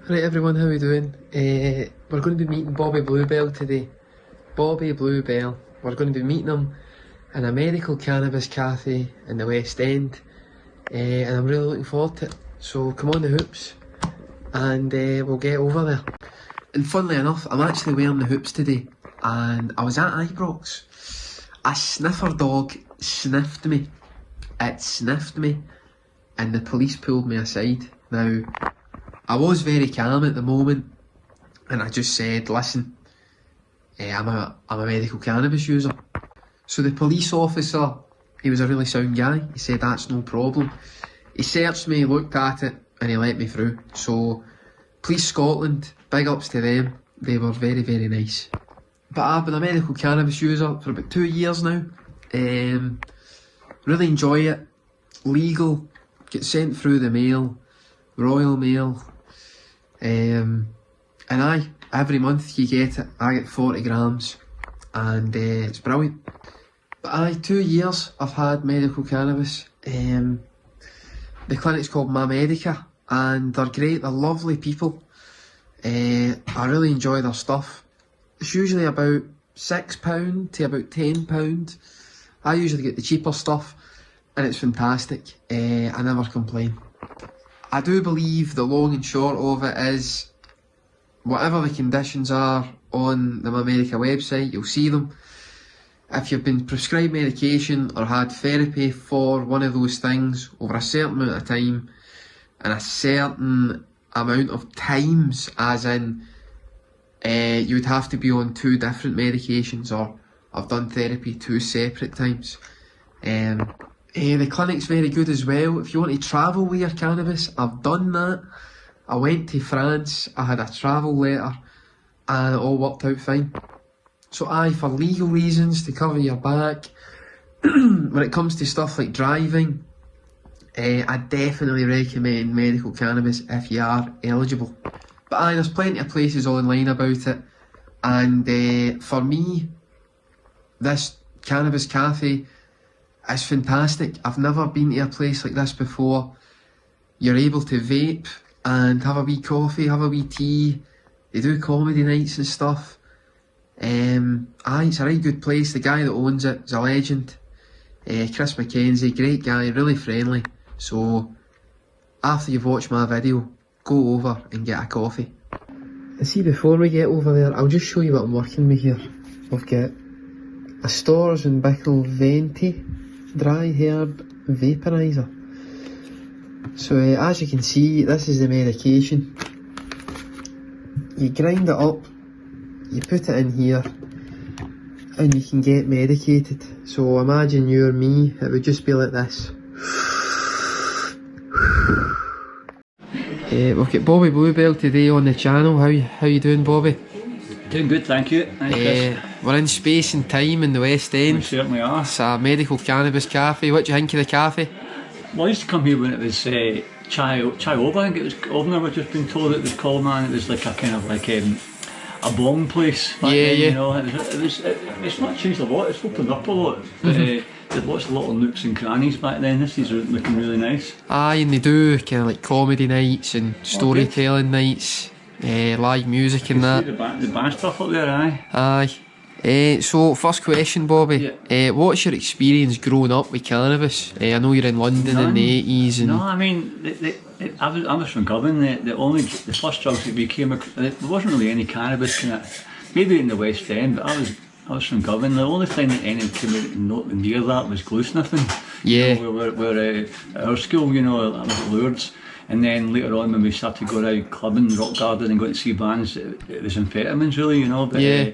Right everyone, how are we doing? We're going to be meeting Bobby Bluebell today. Bobby Bluebell. We're going to be meeting him in a medical cannabis cafe in the West End. And I'm really looking forward to it. So come on the hoops and we'll get over there. And funnily enough, I'm actually wearing the hoops today. And I was at Ibrox. A sniffer dog sniffed me. It sniffed me and the police pulled me aside. Now, I was very calm at the moment and I just said, listen, I'm a medical cannabis user. So the police officer, he was a really sound guy, he said that's no problem. He searched me, looked at it and he let me through. So Police Scotland, big ups to them, they were very, very nice. But I've been a medical cannabis user for about 2 years now. Really enjoy it, legal, get sent through the mail, Royal Mail. And every month you get it, I get 40 grams and it's brilliant. But 2 years I've had medical cannabis. The clinic's called My Medica and they're great, they're lovely people. I really enjoy their stuff. It's usually about £6 to about £10. I usually get the cheaper stuff and it's fantastic. I never complain. I do believe the long and short of it is, whatever the conditions are on the My Medica website, you'll see them. If you've been prescribed medication or had therapy for one of those things over a certain amount of time, and a certain amount of times, as in you would have to be on 2 different medications, or I've done therapy 2 separate times. The clinic's very good as well. If you want to travel with your cannabis, I've done that. I went to France, I had a travel letter and it all worked out fine. So for legal reasons, to cover your back, when it comes to stuff like driving, I definitely recommend medical cannabis if you are eligible. But there's plenty of places online about it, and for me, this cannabis cafe is fantastic. I've never been to a place like this before. You're able to vape and have a wee coffee, have a wee tea. They do comedy nights and stuff. It's a right good place. The guy that owns it is a legend. Chris McKenzie, great guy, really friendly. So after you've watched my video, go over and get a coffee. And see, before we get over there, I'll just show you what I'm working with here. We've got a Stores and Bickle Venti dry herb vaporizer. So as you can see, this is the medication. You grind it up, you put it in here, and you can get medicated. So imagine you're me, it would just be like this. We've got Bobby Bluebell today on the channel. How you doing, Bobby? Doing good, thank you. We're in Space and Time in the West End. We certainly are. It's a medical cannabis cafe. What do you think of the cafe? Well, I used to come here when it was Chai Ova, I think it was. I've just been told it was called, man. It was like a kind of like a bong place back then, you know. It's not changed a lot, it's opened up a lot. But, there's lots of little nooks and crannies back then. This is looking really nice. And they do kind of like comedy nights and storytelling nights, live music and that. The band stuff up there, So first question, Bobby. Yeah. What's your experience growing up with cannabis? I know you're in London in the 80s. And no, I mean, I was from Govan. The first drugs that we came across, there wasn't really any cannabis kind of, maybe in the West End, but I was from Govan. The only thing that any came out near that was glue sniffing. Yeah. You know, we were at our school, you know, I was at Lourdes. And then later on, when we started to go around clubbing, rock garden, and going to see bands, it was amphetamines, really, you know. But, yeah.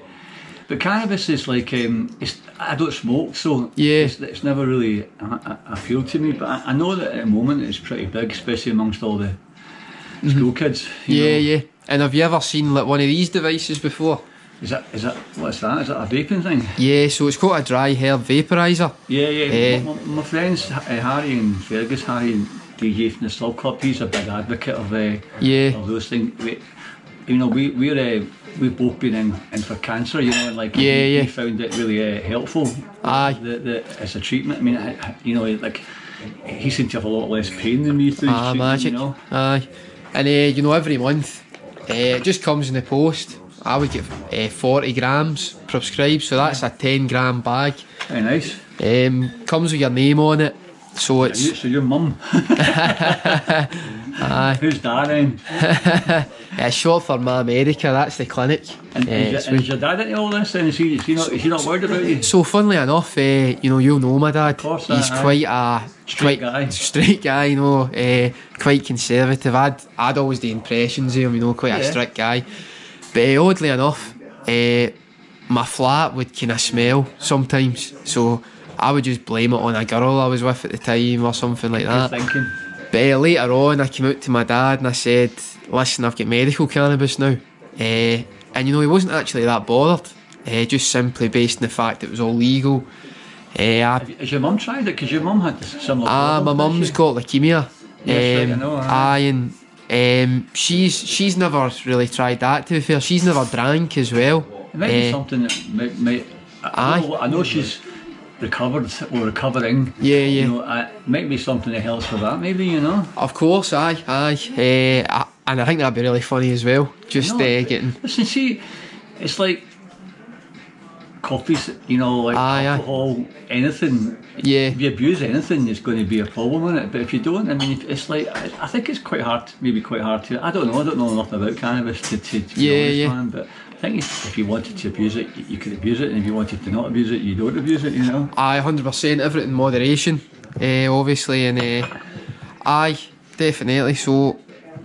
But cannabis is like, I don't smoke, so it's never really appealed to me. But I know that at the moment it's pretty big, especially amongst all the school kids. You know. Yeah. And have you ever seen like one of these devices before? Is that what's that? Is that a vaping thing? Yeah, so it's called a dry herb vaporizer. Yeah. My friends Harry and Fergus, Harry and DJ from the Slug Club, he's a big advocate of those things. We've both been in for cancer, you know, and like we found it really helpful. As a treatment. I mean, you know, like he seemed to have a lot less pain than me through his treatment, magic. You know. And you know, every month It just comes in the post. I would get 40 grams prescribed, so that's a 10 gram bag. Very nice. Comes with your name on it, so it's... So your mum. Who's that then? It's short for Ma America, that's the clinic. And is your dad into all this then? Is he not worried about you? So funnily enough, you'll know my dad. Of course, he's quite a straight guy, quite conservative. I'd always do impressions of him, quite a strict guy. But oddly enough, my flat would kind of smell sometimes, so I would just blame it on a girl I was with at the time or something like that. Thinking. But later on, I came out to my dad and I said, listen, I've got medical cannabis now. And he wasn't actually that bothered, just simply based on the fact it was all legal. Has your mum tried it? Because your mum had similar problems. My mum's got leukemia. Yes, right, I know. And she's never really tried that, to be fair. She's never drank as well. It might be something that might I know she's recovered or recovering. Yeah. It might be something that helps for that, maybe, Of course, aye. And I think that'd be really funny as well. Just getting... Listen, see, it's like coffees, alcohol, anything. Yeah. If you abuse anything, there's going to be a problem in it. But if you don't, I mean, it's like, I think it's quite hard to... I don't know enough about cannabis to be honest, man, but I think if you wanted to abuse it, you could abuse it, and if you wanted to not abuse it, you don't abuse it, Aye, 100%, everything in moderation, obviously, and aye, definitely. So,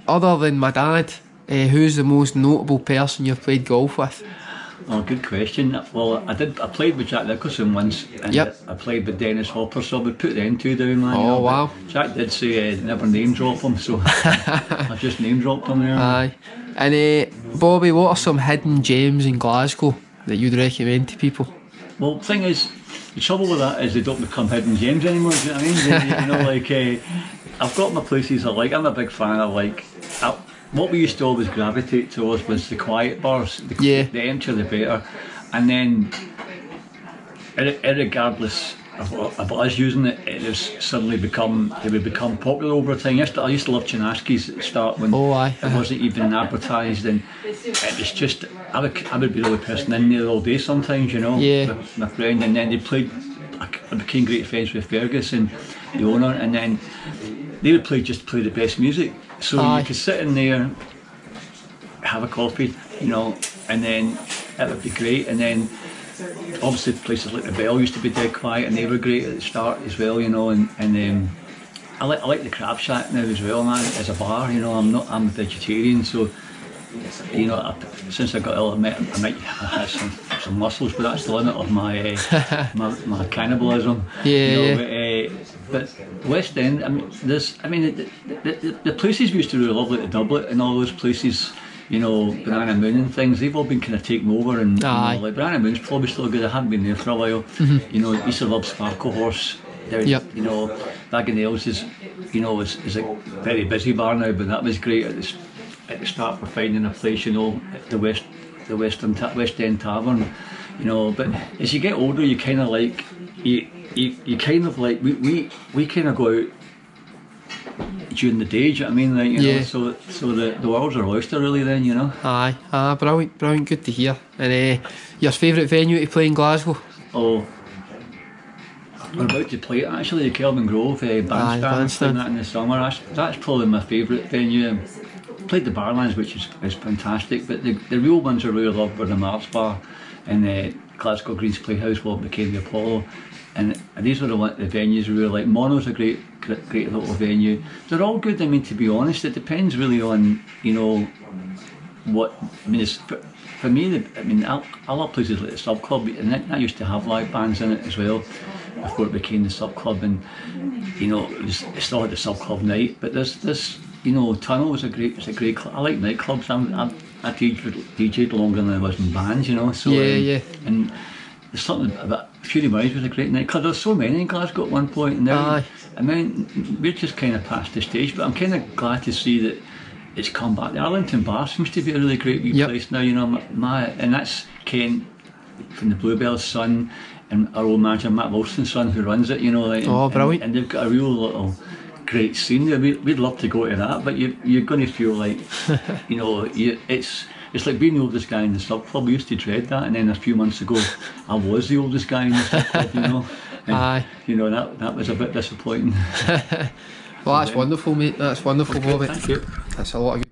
other than my dad, who's the most notable person you've played golf with? Oh, good question. Well, I played with Jack Nicholson once, and I played with Dennis Hopper, so I would put them two down, man. Oh, wow. Jack did say never name drop him, so I just name dropped him there. Aye. And Bobby, what are some hidden gems in Glasgow that you'd recommend to people? Well, the thing is, the trouble with that is they don't become hidden gems anymore, do you know what I mean? I've got my places I like. I'm a big fan of what we used to always gravitate towards was the quiet bars. The emptier the better. And then, irregardless of us using it, it would become popular over time. I used to love Chinaski's at the start when it wasn't even advertised, and it was just I would be the only person in there all day sometimes, with my friend, and then I became great friends with Fergus and the owner, and then they would play the best music. So you could sit in there, have a coffee, and then it would be great. And then obviously places like the Bell used to be dead quiet, and they were great at the start as well, and I like the Crab Shack now as well, man. As a bar, I'm a vegetarian, so since I got ill, I might have some muscles, but that's the limit of my my cannibalism. But West End, the places we used to really love, like the Doublet and all those places, Banana Moon and things, they've all been kind of taken over, and like Banana Moon's probably still good. I haven't been there for a while. Used to love Sparkle Horse. Bag of Nails is a very busy bar now, but that was great at the start for finding a place, the West End Tavern, But as you get older, you kind of like you kind of like we kind of go out during the day. Do you know what I mean? So the world's our oyster, really. Then Aye, brilliant, good to hear. And your favourite venue to play in Glasgow? Oh, we're about to play it actually, the Kelvin Grove Bandstand that in the summer. That's probably my favourite venue. Played the Barlands, which is fantastic, but the real ones I really loved were the Mars Bar and the Glasgow Greens Playhouse, what became the Apollo, and these were the venues we really like. Mono's a great little venue. They're all good. To be honest, it depends really on what. It's, for me, I love places like the Sub Club, and that used to have live bands in it as well before it became the Sub Club, and it still had the Sub Club night. But this Tunnel was a great club. I like nightclubs. I DJ'd longer than I was in bands, So and there's something about Fury Rise was a great nightclub. There's so many in Glasgow at one point, and now we're just kind of past the stage. But I'm kind of glad to see that it's come back. The Arlington Bar seems to be a really great wee place now. And that's Ken from the Bluebell's son and our old manager Matt Wilson's son who runs it. Brilliant. And they've got a real little great scene there. We'd love to go to that, but you're going to feel like, you know, it's like being the oldest guy in the sub club. We used to dread that, and then a few months ago, I was the oldest guy in the sub club, you know. And, Aye. you know, that was a bit disappointing. Well, that's wonderful, mate. That's wonderful, Okay, Bobby. thank you. That's a lot of good.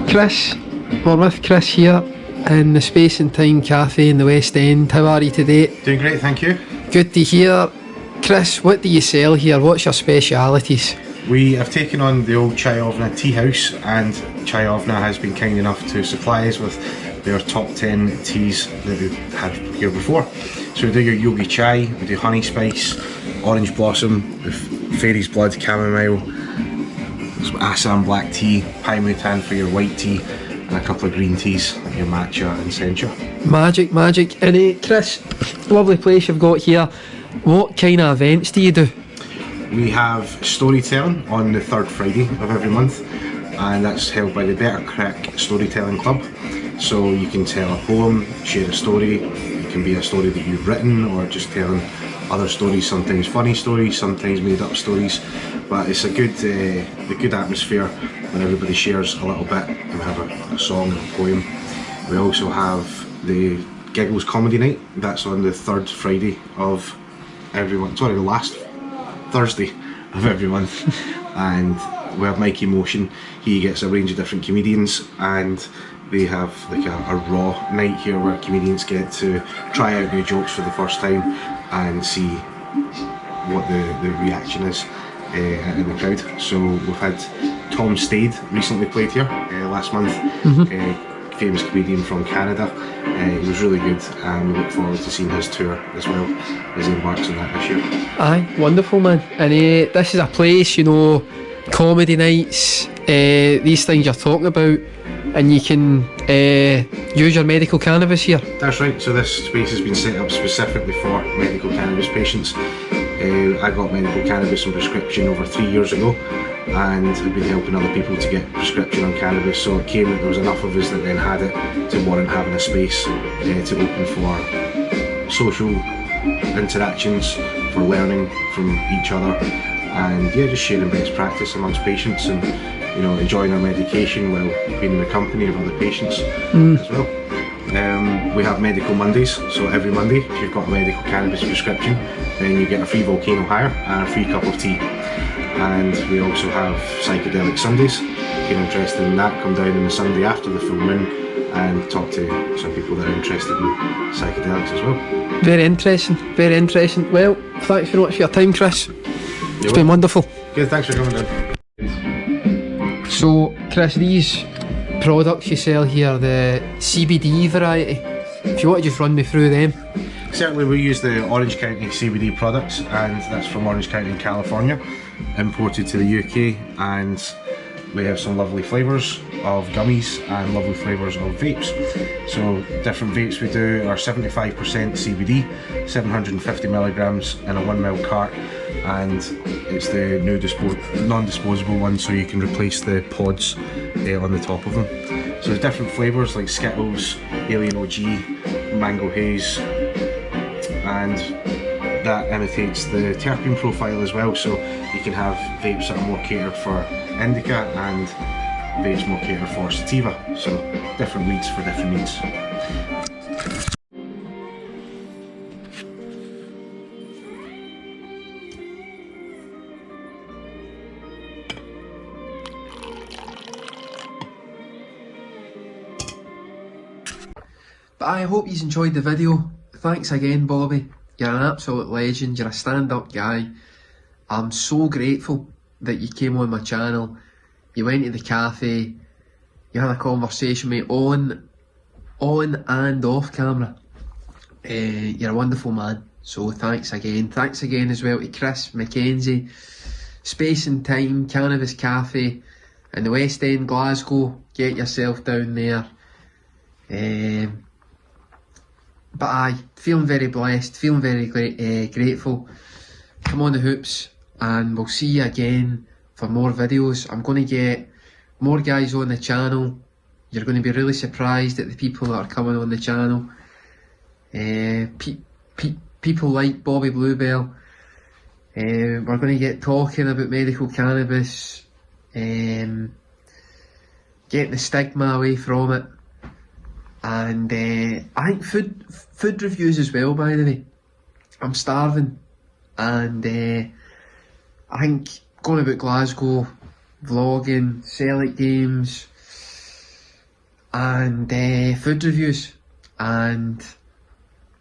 Chris, we're with Chris here in the Space and Time Cafe in the West End. How are you today? Doing great, thank you. Good to hear. Chris, what do you sell here? What's your specialities? We have taken on the old Chai Ovna tea house, and Chai Ovna has been kind enough to supply us with their top 10 teas that we've had here before. So we do your Yogi Chai, we do Honey Spice, Orange Blossom, with Fairy's Blood, Chamomile, some Assam Black Tea, Pai Mutan for your white tea, and a couple of green teas, like your Matcha and Sencha. Magic, magic. And Chris, lovely place you've got here. What kind of events do you do? We have storytelling on the third Friday of every month, and that's held by the Better Crack Storytelling Club. So you can tell a poem, share a story. It can be a story that you've written, or just telling other stories, sometimes funny stories, sometimes made up stories. But it's a good atmosphere when everybody shares a little bit and we have a song and a poem. We also have the Giggles Comedy Night. That's on the third Friday of every month. Sorry, the last Thursday of every month. And we have Mikey Motion. He gets a range of different comedians, and they have like a raw night here where comedians get to try out new jokes for the first time and see what the reaction is in the crowd. So we've had Tom Stade recently played here last month. Famous comedian from Canada. It was really good, and we look forward to seeing his tour as well as he embarks on that this year. Aye, wonderful, man. And this is a place, you know, comedy nights, these things you're talking about, and you can use your medical cannabis here. That's right, so this space has been set up specifically for medical cannabis patients. I got medical cannabis and prescription over 3 years ago, and I've been helping other people to get prescription on cannabis, so it came that there was enough of us that then had it to warrant having a space to open for social interactions, for learning from each other, and yeah, just sharing best practice amongst patients, and you know, enjoying our medication while being in the company of other patients as well. We have medical Mondays, so every Monday if you've got a medical cannabis prescription, then you get a free volcano hire and a free cup of tea. And we also have psychedelic Sundays. If you're interested in that, come down on the Sunday after the full moon and talk to some people that are interested in psychedelics as well. Very interesting, very interesting. Well, thanks very much for your time, Chris. It's been wonderful. Good, thanks for coming down. So, Chris, these products you sell here, the CBD variety, if you want to just run me through them. Certainly, we use the Orange County CBD products, and that's from Orange County in California, imported to the UK, and we have some lovely flavours of gummies and lovely flavours of vapes. So different vapes we do are 75% CBD, 750 milligrams in a 1 ml cart, and it's the new non-disposable one, so you can replace the pods on the top of them. So there's different flavours like Skittles, Alien OG, Mango Haze, and that imitates the terpene profile as well, so you can have vapes that are more catered for indica and vapes more catered for sativa, so different weeds for different needs. But I hope you enjoyed the video. Thanks again, Bobby. You're an absolute legend, you're a stand-up guy. I'm so grateful that you came on my channel, you went to the cafe, you had a conversation with me on and off camera. You're a wonderful man, so thanks again. Thanks again as well to Chris Mackenzie, Space and Time Cannabis Cafe in the West End, Glasgow. Get yourself down there. But aye, feeling very blessed, feeling very grateful. Come on the hoops, and we'll see you again for more videos. I'm going to get more guys on the channel. You're going to be really surprised at the people that are coming on the channel. People like Bobby Bluebell. We're going to get talking about medical cannabis, getting the stigma away from it. And I think food reviews as well, by the way. I'm starving, and I think going about Glasgow, vlogging, Celtic games, and food reviews, and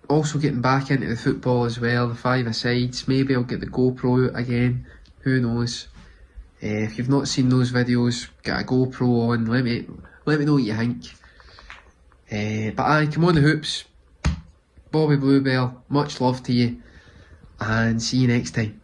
also getting back into the football as well, the five-a-sides. Maybe I'll get the GoPro out again, who knows. If you've not seen those videos, get a GoPro on, let me know what you think. But aye, come on the hoops. Bobby Bluebell, much love to you, and see you next time.